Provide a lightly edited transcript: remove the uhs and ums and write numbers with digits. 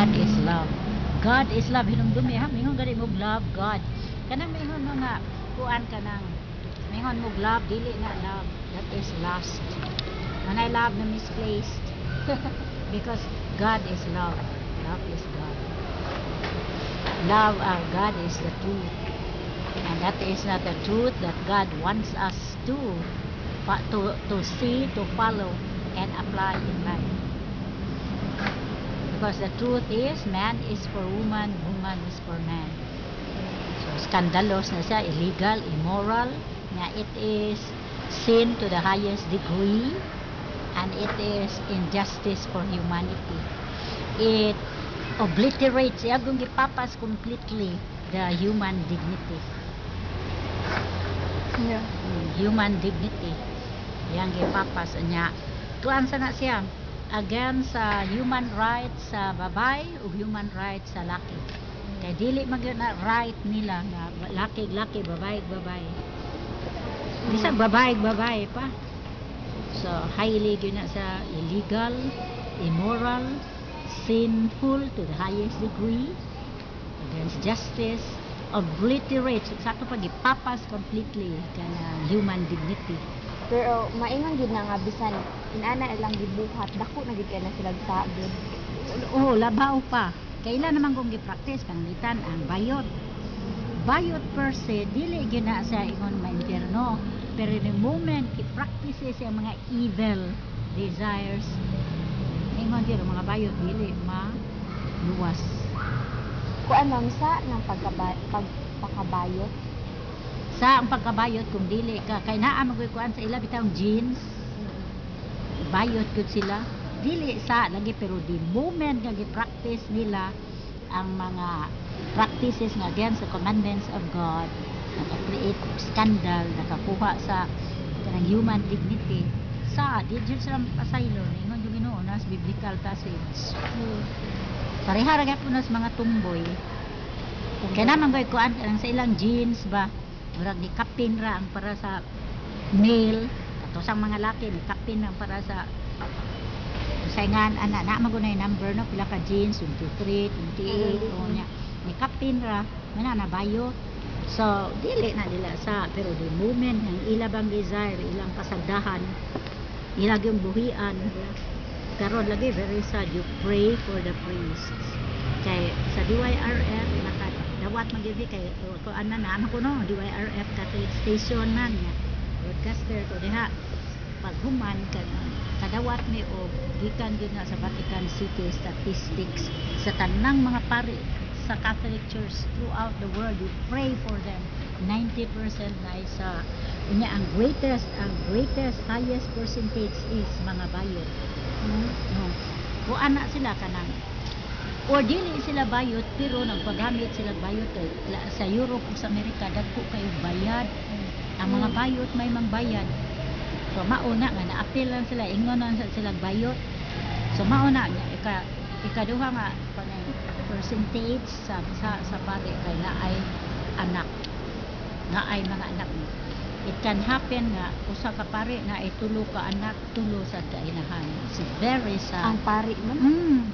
God is love. God is love. Hinumdumi ha, mingon gani mo love God. Kanang mingon mo nga kuan kanang mingon mo love dili na love. That is lust. And I love na misplaced. Because God is love. Love is God. Love God is the truth. And that is not the truth that God wants us to see, to follow, and apply in life. Because the truth is, man is for woman, woman is for man. So, scandalous na siya, illegal, immoral, na it is sin to the highest degree, and it is injustice for humanity. It obliterates, yagong gipapas completely the human dignity. Yeah. Human dignity. Yang gipapas niya. Tuan sa na siya against sa human rights sa babae o human rights sa laki. Kaya dili magyud na right nila na laki babae. Bisa babae pa. So highly gyud na sa illegal, immoral, sinful to the highest degree, against justice, obliterates sa ato pagipapas completely kana human dignity. Pero maingon gid na nga bisan inana ilang gibuhat dako na gid kay na sila sagod. Oo, labaw pa. Kailan naman kung gi-practice panglitan ang bayot. Bayot per se dili gyud na sa ingon ma-impierno, pero the moment i-practice siya mga evil desires, ingon gyud mga bayot dili maluwas. Kuan ma'am sa nang pagkabayot. Sa ang pagkabayot kung dili ka kay naa magkuan sa ila bitawng jeans, bayot gud sila. Dili sa lagi pero the moment nga gi-practice nila ang mga practices nga against the commandments of God, naka-create scandal, nakakuha sa kanang human dignity, sa di jud sila pasaylo ingon yung Ginoo nas biblical passage. Pareha ra gyapon nas mga tumboy. Kaya naman ko'y kuan kanang sa ilang jeans ba, murag ni kapin ra ang para sa male, kato sang mga laki ni kapin ang para sa saingan ana na magunay number no pila ka jeans 23, 28 o nya ni kapin ra mana na bayo. So dili na nila sa pero the moment ang ila bang desire, ilang kasagdahan, ila gyung buhian karon lagi very sad you pray for the priests. Kay sa DYRF nakadawat magyud kay ko ana na ko no DYRF Catholic station man nga broadcaster ko diha paghuman kadawat mi og gikan gyud na sa Vatican City statistics sa tanang mga pari sa Catholic Church throughout the world. We pray for them. 90% na isa unya ang greatest highest percentage is mga bayot. No. Kung ana sila kanang or dili sila bayot pero nagpagamit sila bayot sa Europe o sa Amerika dagko kayo bayad. Ang mga bayot may mangbayad. So mauna nga na-appeal lang sila, ingon lang sila bayot. So mauna ikaduha nga kanang percentage sa pari kay na ay anak. Na ay mga anak. It can happen nga usa ka pari na ay tulo ka anak, tulo sa kainahan. It's very sad. Ang pari man.